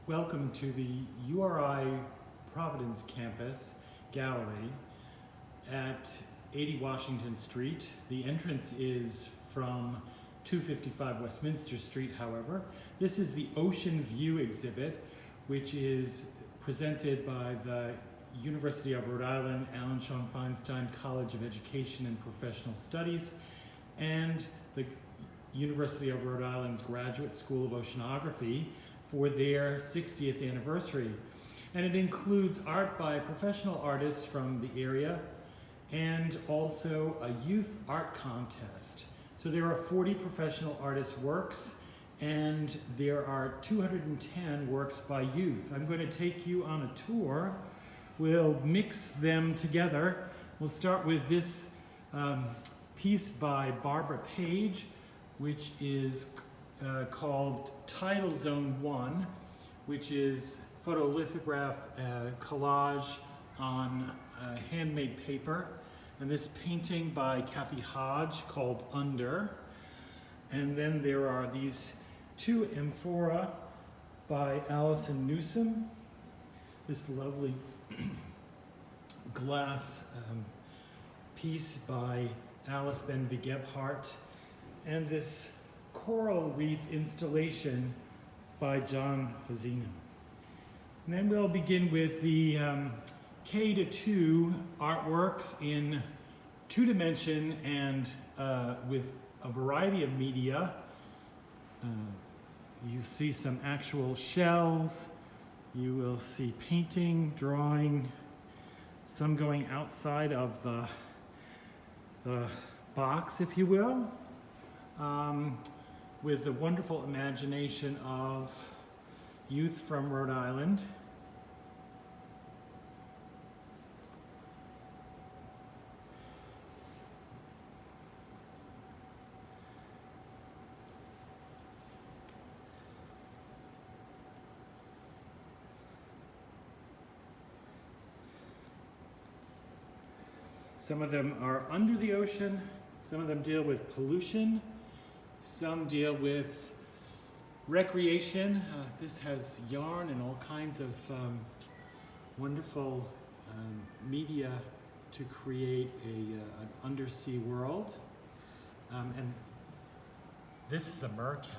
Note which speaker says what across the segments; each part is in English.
Speaker 1: Welcome to the URI Providence campus gallery at 80 Washington Street. The entrance is from 255 Westminster Street, however. This is the Ocean View exhibit, which is presented by the University of Rhode Island, Alan Sean Feinstein College of Education and Professional Studies, and the University of Rhode Island's Graduate School of Oceanography for their 60th anniversary. And it includes art by professional artists from the area and also a youth art contest. So there are 40 professional artists' works and there are 210 works by youth. I'm going to take you on a tour. We'll mix them together. We'll start with this piece by Barbara Page, which is called Tidal Zone 1, which is photolithograph collage on handmade paper. And this painting by Kathy Hodge called Under. And then there are these two amphora by Allison Newsom. This lovely glass piece by Alice Ben-V Gebhardt. And this coral reef installation by John Fazzino. And then we'll begin with the K-2 artworks in 2-dimension and with a variety of media. You see some actual shells. You will see painting, drawing, some going outside of the box, if you will. With the wonderful imagination of youth from Rhode Island. Some of them are under the ocean, some of them deal with pollution. Some deal with recreation. This has yarn and all kinds of wonderful media to create an undersea world. And this is the mercat.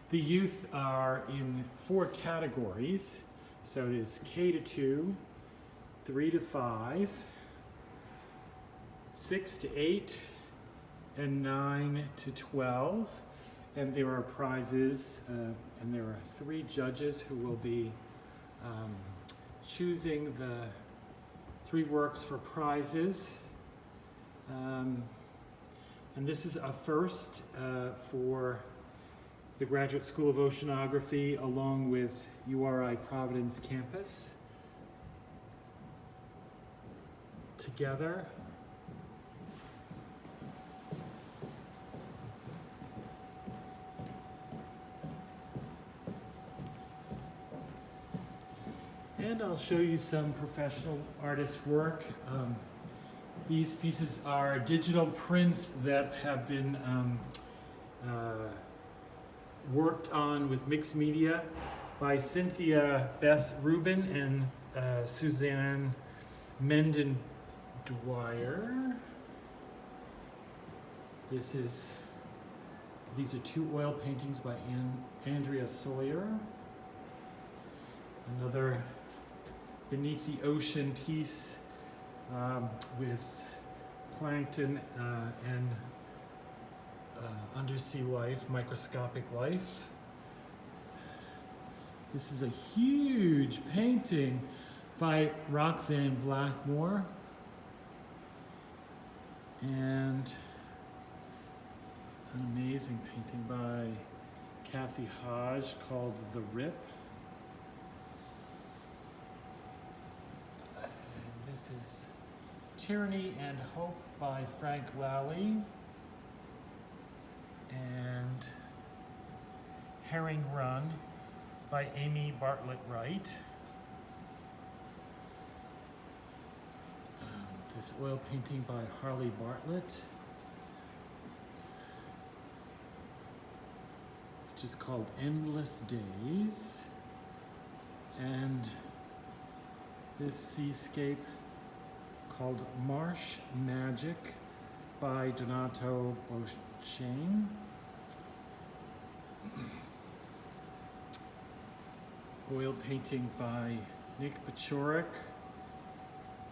Speaker 1: The youth are in 4 categories. So it's K-2, 3-5, 6-8, and 9-12. And there are prizes, and there are 3 judges who will be choosing the 3 works for prizes. And this is a first for the Graduate School of Oceanography along with URI Providence campus together. And I'll show you some professional artist work. These pieces are digital prints that have been worked on with mixed media by Cynthia Beth Rubin and Suzanne Menden Dwyer. These are 2 oil paintings by Andrea Sawyer. Another Beneath the Ocean piece with plankton and undersea life, microscopic life. This is a huge painting by Roxanne Blackmore. And an amazing painting by Kathy Hodge called The Rip. And this is Tyranny and Hope by Frank Lally. And Herring Run by Amy Bartlett Wright. This oil painting by Harley Bartlett, which is called Endless Days. And this seascape called Marsh Magic by Donato Bocciane. Oil painting by Nick Pachorek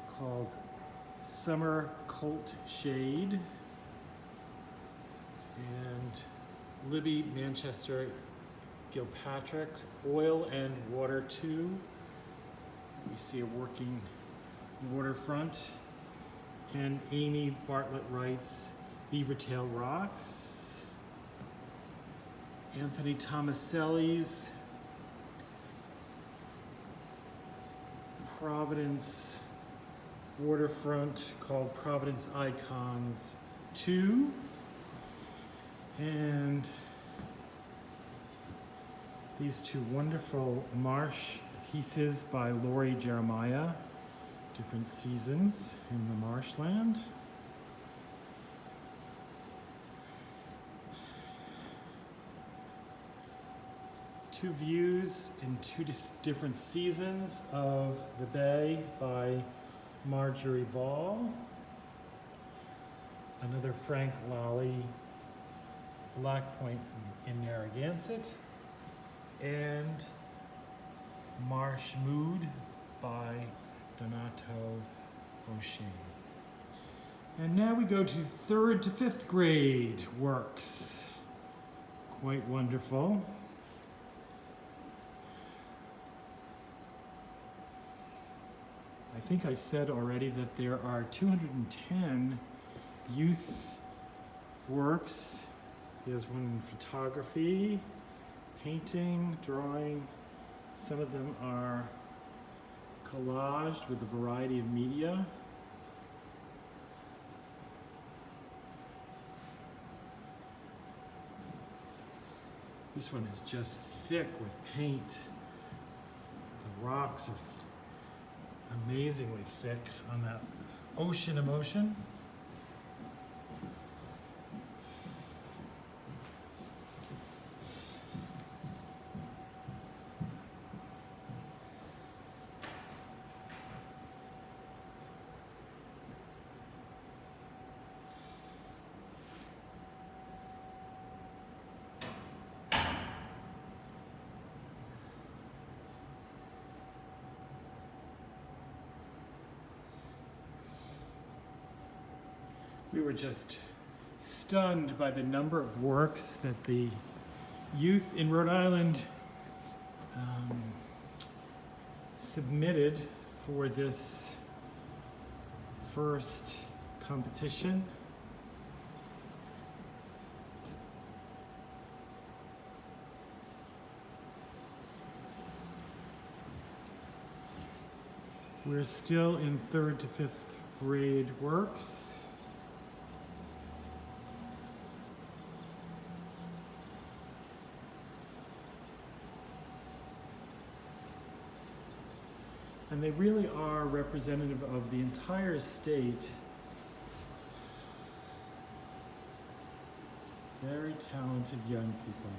Speaker 1: called Summer Colt Shade. And Libby Manchester Gilpatrick's Oil and Water 2. We see a working waterfront. And Amy Bartlett Wright's Beavertail Rocks. Anthony Tomaselli's Providence waterfront called Providence Icons 2. And these two wonderful marsh pieces by Lori Jeremiah, different seasons in the marshland. Two views in two different seasons of the bay by Marjorie Ball. Another Frank Lally Black Point in Narragansett. And Marsh Mood by Donato Bocciane. And now we go to 3rd to 5th grade works. Quite wonderful. I think I said already that there are 210 youth works. There's one in photography, painting, drawing. Some of them are collaged with a variety of media. This one is just thick with paint. The rocks are amazingly thick on that Ocean Emotion. We were just stunned by the number of works that the youth in Rhode Island submitted for this first competition. We're still in 3rd to 5th grade works. And they really are representative of the entire state. Very talented young people.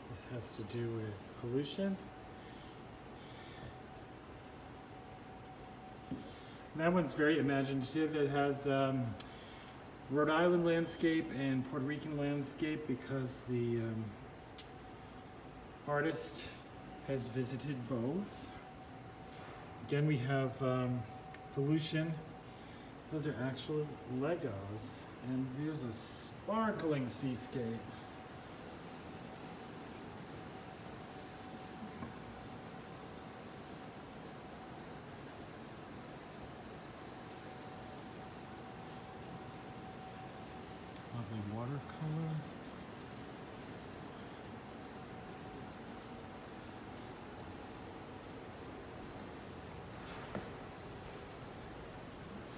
Speaker 1: This has to do with pollution. That one's very imaginative. It has Rhode Island landscape and Puerto Rican landscape because the artist has visited both. Again, we have pollution. Those are actual Legos. And there's a sparkling seascape. Lovely watercolor.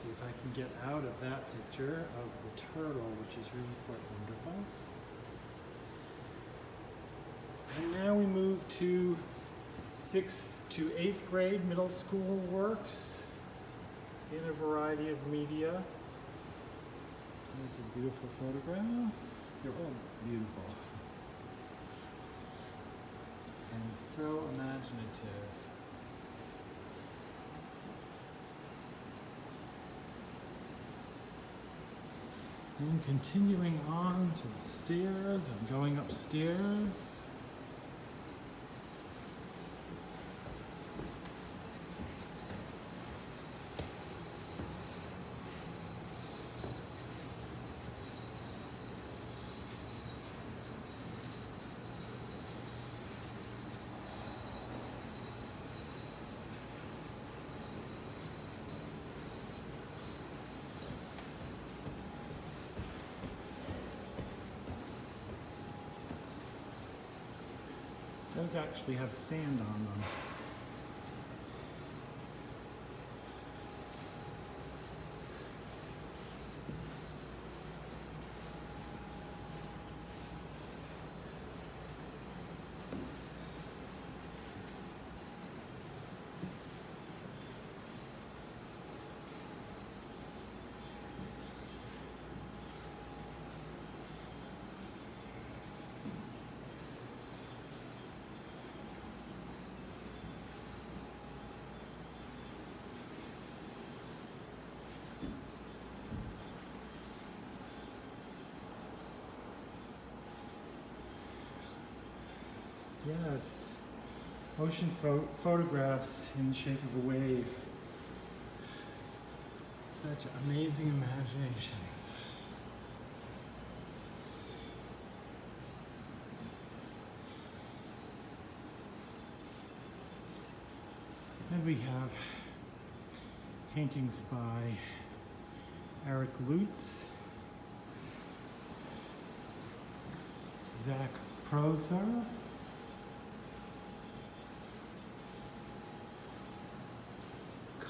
Speaker 1: see if I can get out of that picture of the turtle, which is really quite wonderful. And now we move to 6th to 8th grade middle school works in a variety of media. There's a beautiful photograph. They're all beautiful. And so imaginative. And continuing on to the stairs, I'm going upstairs. Those actually have sand on them. Yes, ocean photographs in the shape of a wave. Such amazing imaginations. And we have paintings by Eric Lutz, Zach Proser,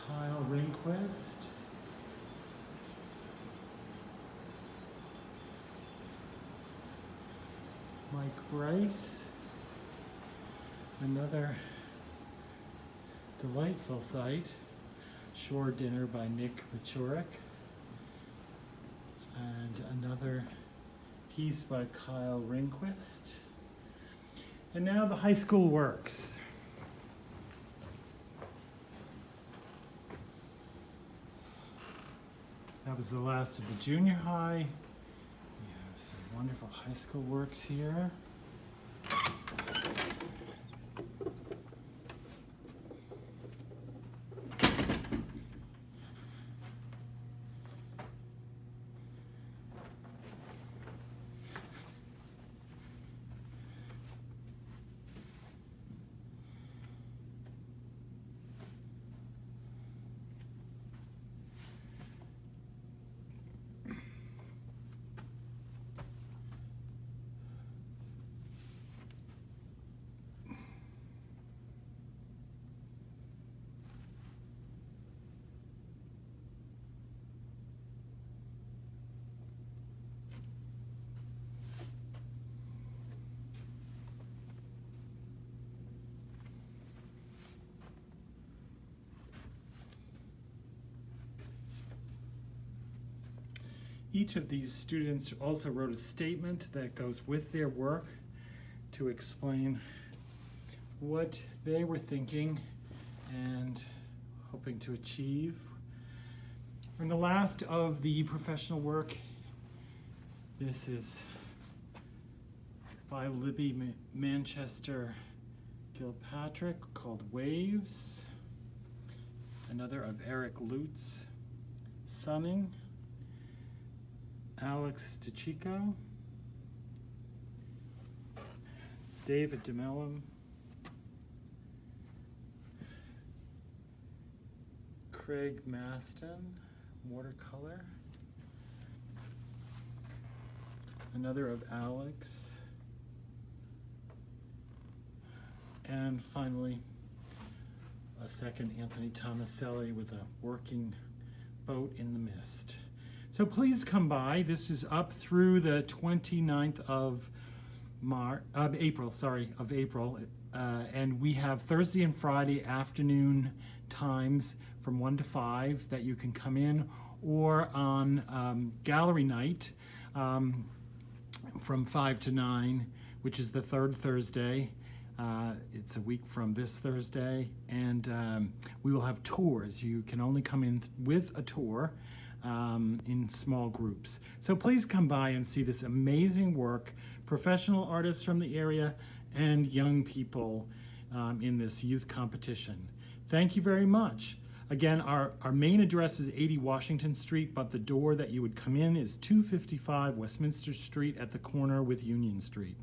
Speaker 1: Kyle Ringquist, Mike Bryce, another delightful site, Shore Dinner by Nick Machurik, and another piece by Kyle Ringquist. And now the high school works. That was the last of the junior high. We have some wonderful high school works here. Each of these students also wrote a statement that goes with their work to explain what they were thinking and hoping to achieve. And the last of the professional work, this is by Libby Manchester Gilpatrick, called Waves. Another of Eric Lutz, Sunning. Alex DeChico, David DeMellum, Craig Maston, watercolor, another of Alex, and finally a second Anthony Tomaselli with a working Boat in the Mist. So please come by. This is up through the 29th of April. And we have Thursday and Friday afternoon times from 1 to 5 that you can come in, or on gallery night from 5 to 9, which is the third Thursday. It's a week from this Thursday, and we will have tours. You can only come in with a tour in small groups. So please come by and see this amazing work, professional artists from the area and young people in this youth competition. Thank you very much. Again, our main address is 80 Washington Street, but the door that you would come in is 255 Westminster Street at the corner with Union Street.